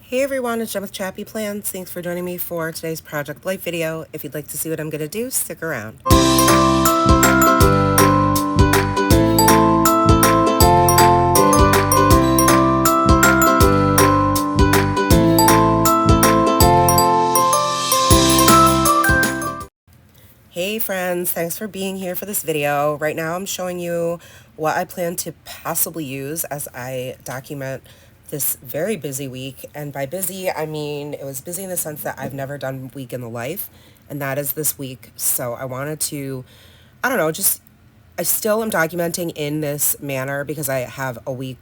Hey everyone, it's Jen with ChappyPlans. Thanks for joining me for today's Project Life video. If you'd like to see what I'm going to do, stick around. Hey friends, thanks for being here for this video. Right now I'm showing you what I plan to possibly use as I document this very busy week. And by busy, I mean it was busy in the sense that I've never done week in the life, and that is this week. So I wanted to, I don't know, I still am documenting in this manner because I have a week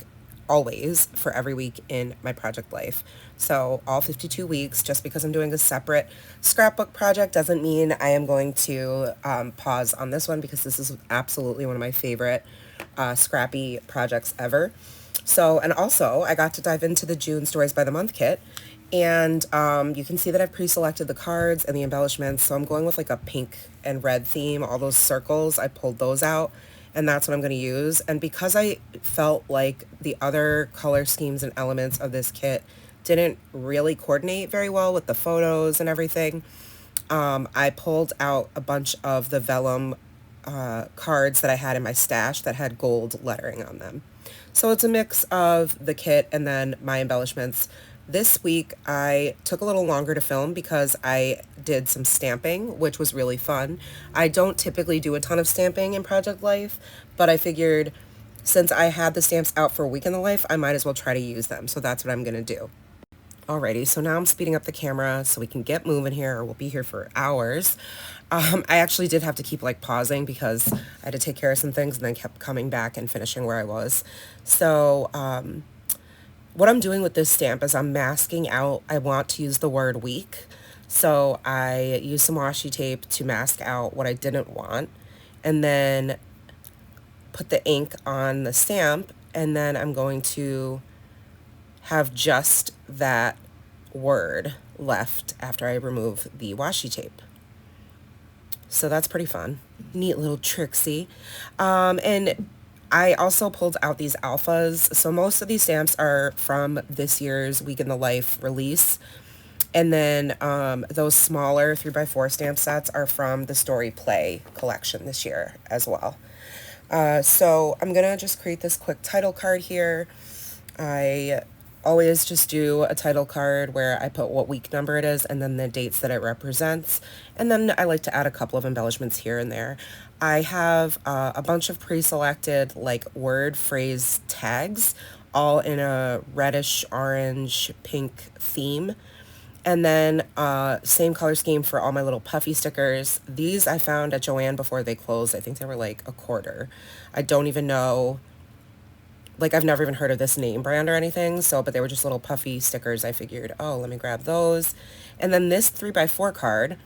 always for every week in my project life. So all 52 weeks, just because I'm doing a separate scrapbook project doesn't mean I am going to pause on this one, because this is absolutely one of my favorite scrappy projects ever. So, and also I got to dive into the June Stories by the Month kit, and you can see that I've pre-selected the cards and the embellishments. So I'm going with like a pink and red theme. All those circles, I pulled those out, and that's what I'm going to use. And because I felt like the other color schemes and elements of this kit didn't really coordinate very well with the photos and everything, I pulled out a bunch of the vellum cards that I had in my stash that had gold lettering on them. So it's a mix of the kit and then my embellishments. This week I took a little longer to film because I did some stamping, which was really fun. I don't typically do a ton of stamping in Project Life, but I figured since I had the stamps out for a week in the life, I might as well try to use them. So that's what I'm going to do. Alrighty, so now I'm speeding up the camera so we can get moving here, or we'll be here for hours. I actually did have to keep like pausing because I had to take care of some things and then kept coming back and finishing where I was. So what I'm doing with this stamp is I'm masking out, I want to use the word week. So I use some washi tape to mask out what I didn't want, and then put the ink on the stamp, and then I'm going to have just that word left after I remove the washi tape. So that's pretty fun. Neat little tricksy. And I also pulled out these alphas. So most of these stamps are from this year's Week in the Life release. And then those smaller 3x4 stamp sets are from the Story Play collection this year as well. So I'm going to just create this quick title card here. I always just do a title card where I put what week number it is and then the dates that it represents. And then I like to add a couple of embellishments here and there. I have a bunch of pre-selected like word phrase tags, all in a reddish, orange, pink theme. And then same color scheme for all my little puffy stickers. These I found at Joann before they closed. I think they were like $1. I don't even know, like I've never even heard of this name brand or anything, so, but they were just little puffy stickers. I figured, oh, let me grab those. And then this 3x4 card,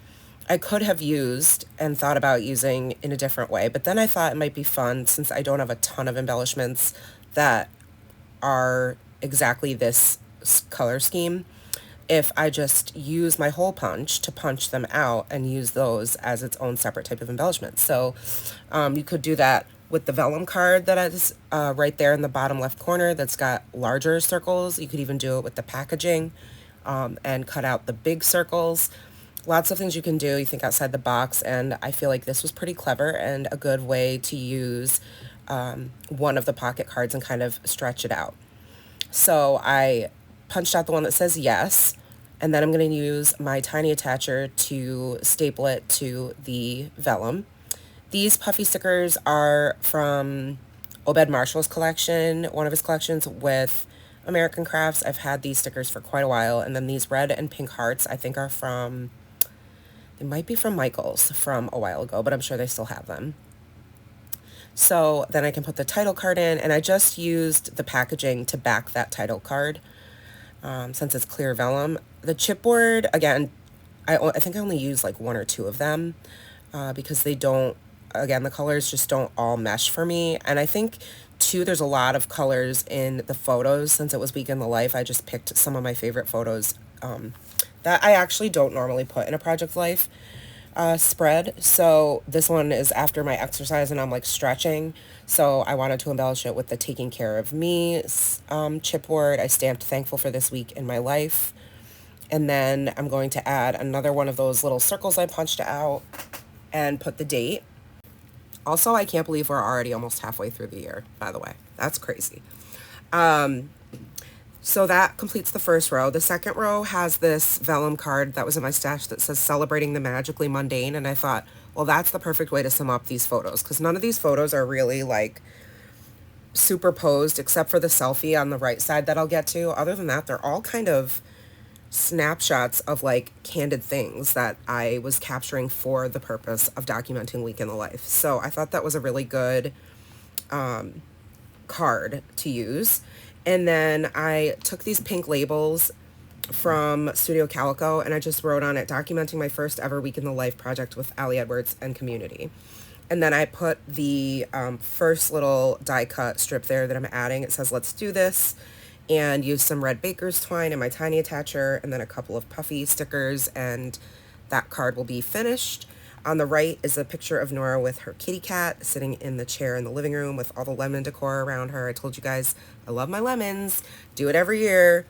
I could have used and thought about using in a different way, but then I thought it might be fun, since I don't have a ton of embellishments that are exactly this color scheme, if I just use my hole punch to punch them out and use those as its own separate type of embellishment. So you could do that with the vellum card that is right there in the bottom left corner that's got larger circles. You could even do it with the packaging and cut out the big circles. Lots of things you can do. You think outside the box, and I feel like this was pretty clever and a good way to use one of the pocket cards and kind of stretch it out. So I punched out the one that says yes, and then I'm going to use my tiny attacher to staple it to the vellum. These puffy stickers are from Obed Marshall's collection, one of his collections with American Crafts. I've had these stickers for quite a while. And then these red and pink hearts, I think are from, they might be from Michael's from a while ago, but I'm sure they still have them. So then I can put the title card in, and I just used the packaging to back that title card since it's clear vellum. The chipboard, again, I think I only use like 1 or 2 of them because they don't, again, the colors just don't all mesh for me. And I think too, there's a lot of colors in the photos. Since it was Week in the Life, I just picked some of my favorite photos that I actually don't normally put in a Project Life. spread. So this one is after my exercise and I'm like stretching. So I wanted to embellish it with the Taking Care of Me chipboard. I stamped thankful for this week in my life. And then I'm going to add another one of those little circles I punched out and put the date. Also, I can't believe we're already almost halfway through the year, by the way. That's crazy. So that completes the first row. The second row has this vellum card that was in my stash that says celebrating the magically mundane. And I thought, well, that's the perfect way to sum up these photos, because none of these photos are really like superposed except for the selfie on the right side that I'll get to. Other than that, they're all kind of snapshots of like candid things that I was capturing for the purpose of documenting week in the life. So I thought that was a really good card to use. And then I took these pink labels from Studio Calico and I just wrote on it, documenting my first ever week in the life project with Ali Edwards and community. And then I put the first little die cut strip there that I'm adding. It says, let's do this, and use some red baker's twine in my tiny attacher, and then a couple of puffy stickers, and that card will be finished. On the right is a picture of Nora with her kitty cat sitting in the chair in the living room with all the lemon decor around her. I told you guys I love my lemons. Do it every year.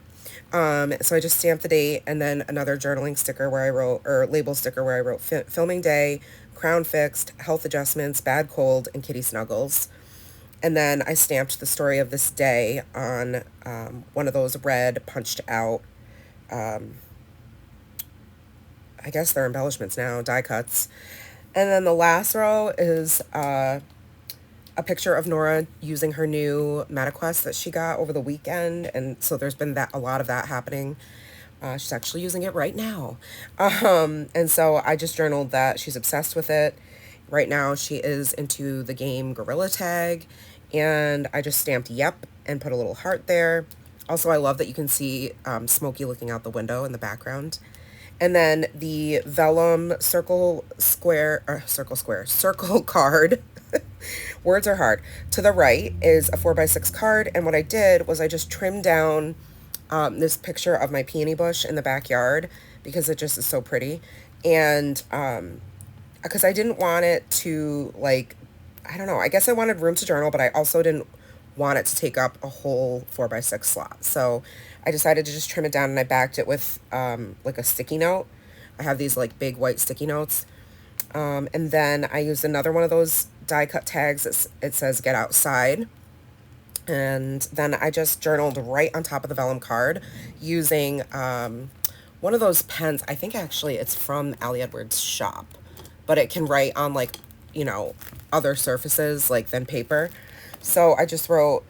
So I just stamped the date, and then another journaling sticker where I wrote, or label sticker where I wrote filming day, crown fixed, health adjustments, bad cold, and kitty snuggles. And then I stamped the story of this day on one of those red punched out, I guess they're embellishments now, die cuts. And then the last row is a picture of Nora using her new MetaQuest that she got over the weekend. And so there's been a lot of that happening. She's actually using it right now. And so I just journaled that she's obsessed with it. Right now she is into the game Gorilla Tag. And I just stamped yep and put a little heart there. Also, I love that you can see Smokey looking out the window in the background. And then the vellum circle card, words are hard, to the right is a 4x6 card. And what I did was I just trimmed down this picture of my peony bush in the backyard because it just is so pretty. And because I didn't want it to, like, I don't know, I guess I wanted room to journal, but I also didn't want it to take up a whole 4x6 slot. So I decided to just trim it down, and I backed it with like a sticky note. I have these like big white sticky notes. And then I used another one of those die cut tags. It says get outside. And then I just journaled right on top of the vellum card using one of those pens. I think actually it's from Ali Edwards' shop, but it can write on, like, you know, other surfaces like than paper. So I just wrote,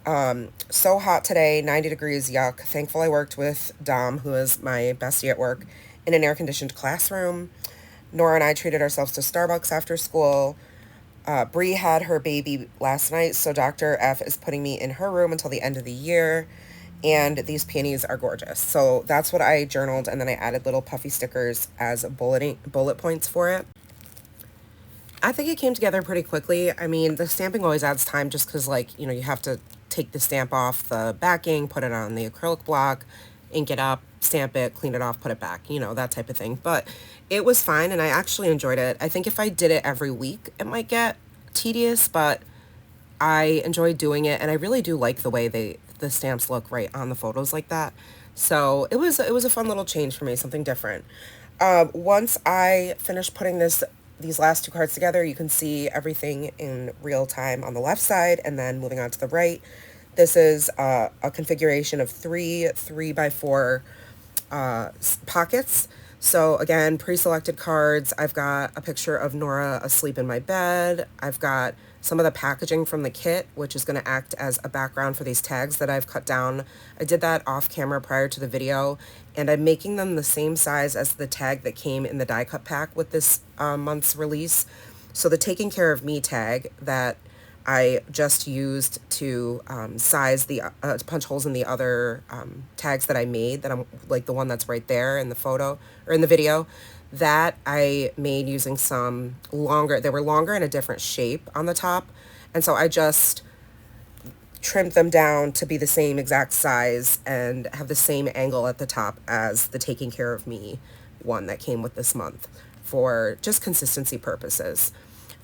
so hot today, 90 degrees, yuck. Thankful I worked with Dom, who is my bestie at work, in an air-conditioned classroom. Nora and I treated ourselves to Starbucks after school. Bree had her baby last night, so Dr. F is putting me in her room until the end of the year. And these peonies are gorgeous. So that's what I journaled, and then I added little puffy stickers as bullet points for it. I think it came together pretty quickly. I mean, the stamping always adds time just because, like, you know, you have to take the stamp off the backing, put it on the acrylic block, ink it up, stamp it, clean it off, put it back, you know, that type of thing. But it was fine, and I actually enjoyed it. I think if I did it every week, it might get tedious, but I enjoy doing it, and I really do like the way the stamps look right on the photos like that. So it was a fun little change for me, something different. Once I finished putting these last two cards together, you can see everything in real time on the left side, and then moving on to the right. This is a configuration of three 3x4 pockets. So again, pre-selected cards. I've got a picture of Nora asleep in my bed. I've got some of the packaging from the kit, which is going to act as a background for these tags that I've cut down. I did that off camera prior to the video, and I'm making them the same size as the tag that came in the die cut pack with this month's release. So the Taking Care of Me tag that I just used to size the punch holes in the other tags that I made, that I'm like the one that's right there in the photo or in the video, that I made using some longer, they were longer and a different shape on the top. And so I just trimmed them down to be the same exact size and have the same angle at the top as the Taking Care of Me one that came with this month for just consistency purposes.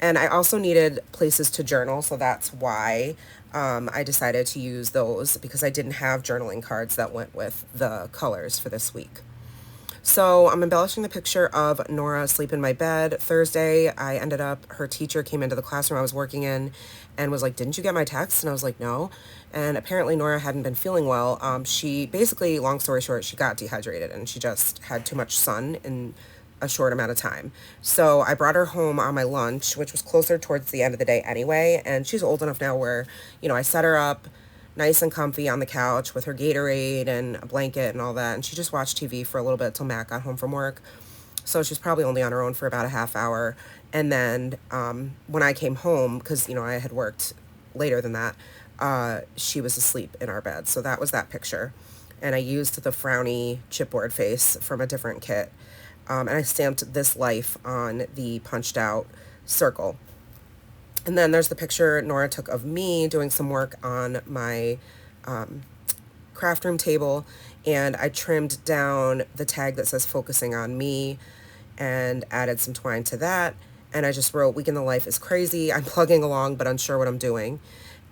And I also needed places to journal, so that's why I decided to use those, because I didn't have journaling cards that went with the colors for this week. So I'm embellishing the picture of Nora asleep in my bed. Thursday, her teacher came into the classroom I was working in and was like, "Didn't you get my text?" And I was like, "No." And apparently Nora hadn't been feeling well. She basically, long story short, she got dehydrated and she just had too much sun in a short amount of time. So I brought her home on my lunch, which was closer towards the end of the day anyway. And she's old enough now where, I set her up nice and comfy on the couch with her Gatorade and a blanket and all that. And she just watched TV for a little bit till Matt got home from work. So she's probably only on her own for about a half hour. And then when I came home, because, I had worked later than that, she was asleep in our bed. So that was that picture. And I used the frowny chipboard face from a different kit. And I stamped this life on the punched out circle. And then there's the picture Nora took of me doing some work on my craft room table, and I trimmed down the tag that says focusing on me and added some twine to that. And I just wrote, "Week in the life is crazy. I'm plugging along, but unsure what I'm doing."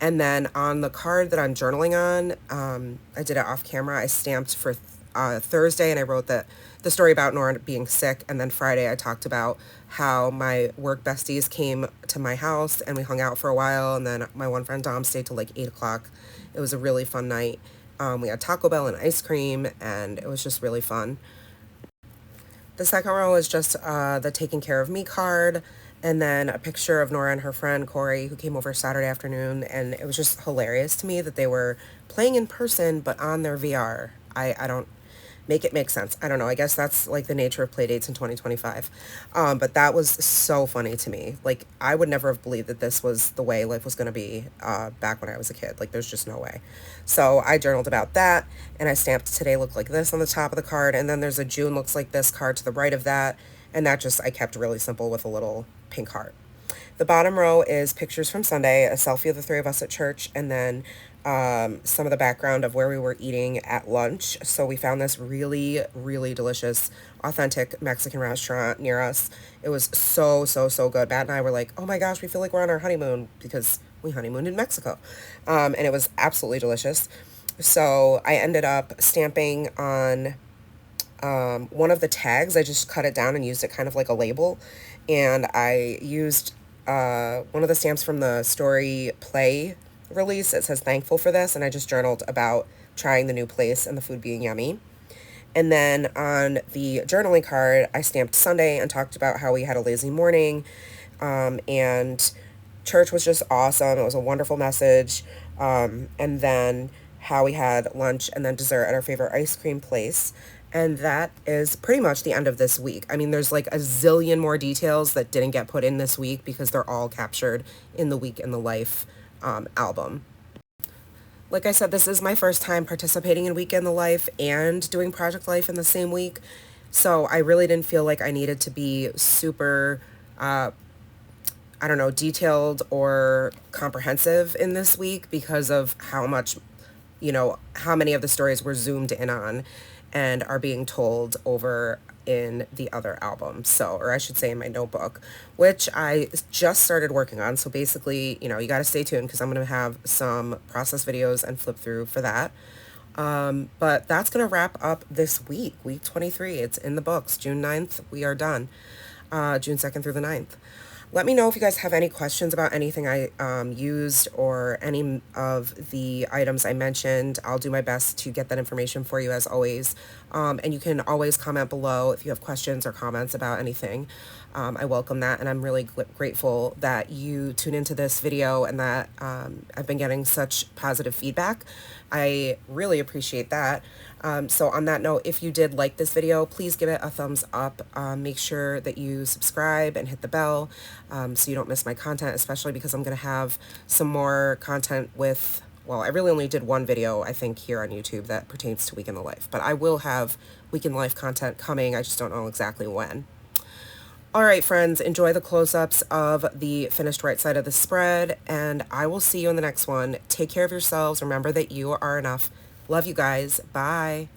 And then on the card that I'm journaling on, I did it off camera. I stamped for Thursday, and I wrote that the story about Nora being sick. And then Friday, I talked about how my work besties came to my house and we hung out for a while. And then my one friend Dom stayed till like 8 o'clock. It was a really fun night. We had Taco Bell and ice cream, and it was just really fun. The second row is just the taking care of me card, and then a picture of Nora and her friend Corey, who came over Saturday afternoon. And it was just hilarious to me that they were playing in person but on their VR. I don't make it make sense. I don't know. I guess that's like the nature of play dates in 2025. But that was so funny to me. Like, I would never have believed that this was the way life was going to be back when I was a kid. Like, there's just no way. So I journaled about that, and I stamped "Today looked like this" on the top of the card. And then there's a "June looks like this" card to the right of that. And that just, I kept really simple with a little pink heart. The bottom row is pictures from Sunday, a selfie of the three of us at church, and then some of the background of where we were eating at lunch. So we found this really, really delicious, authentic Mexican restaurant near us. It was so, so, so good. Matt and I were like, "Oh my gosh, we feel like we're on our honeymoon," because we honeymooned in Mexico. And it was absolutely delicious. So I ended up stamping on one of the tags. I just cut it down and used it kind of like a label. And I used one of the stamps from the story play release. It says "Thankful for this," and I just journaled about trying the new place and the food being yummy. And then on the journaling card, I stamped Sunday and talked about how we had a lazy morning, and church was just awesome. It was a wonderful message. And then how we had lunch and then dessert at our favorite ice cream place. And that is pretty much the end of this week. I mean, there's like a zillion more details that didn't get put in this week because they're all captured in the Week in the Life album. Like I said, this is my first time participating in Week in the Life and doing Project Life in the same week. So I really didn't feel like I needed to be super, detailed or comprehensive in this week because of how much, how many of the stories were zoomed in on and are being told over in the other album. So, or I should say in my notebook, which I just started working on. So basically, you got to stay tuned because I'm going to have some process videos and flip through for that. But that's going to wrap up this week, week 23. It's in the books. June 9th, we are done. June 2nd through the 9th. Let me know if you guys have any questions about anything I used or any of the items I mentioned. I'll do my best to get that information for you as always. And you can always comment below if you have questions or comments about anything. I welcome that, and I'm really grateful that you tune into this video and that I've been getting such positive feedback. I really appreciate that. So on that note, if you did like this video, please give it a thumbs up. Make sure that you subscribe and hit the bell so you don't miss my content, especially because I'm going to have some more content with, well, I really only did one video, I think, here on YouTube that pertains to Week in the Life. But I will have Week in the Life content coming. I just don't know exactly when. All right, friends, enjoy the close-ups of the finished right side of the spread, and I will see you in the next one. Take care of yourselves. Remember that you are enough. Love you guys. Bye.